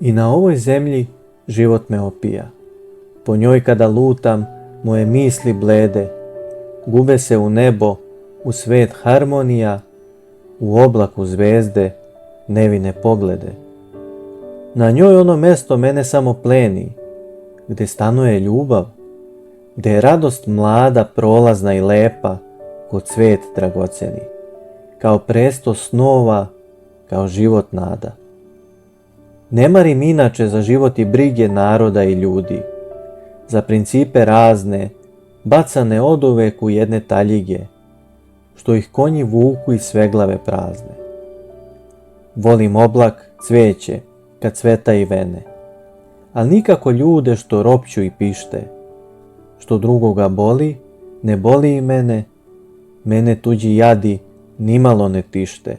I na ovoj zemlji život me opija. Po njoj kada lutam, moje misli blede, gube se u nebo, u svet harmonija, u oblaku zvezde, nevine poglede. Na njoj ono mesto mene samo pleni, gde stanuje ljubav, gde je radost mlada, prolazna i lepa, ko cvet dragoceni, kao presto snova, kao život nada. Ne marim inače za život i brige naroda i ljudi, za principe razne, bacane oduvek u jedne taljige, što ih konji vuku i sve glave prazne. Volim oblak, cveće, kad cveta i vene, ali nikako ljude što ropću i pište, što drugoga boli, ne boli i mene, mene tuđi jadi nimalo ne tište.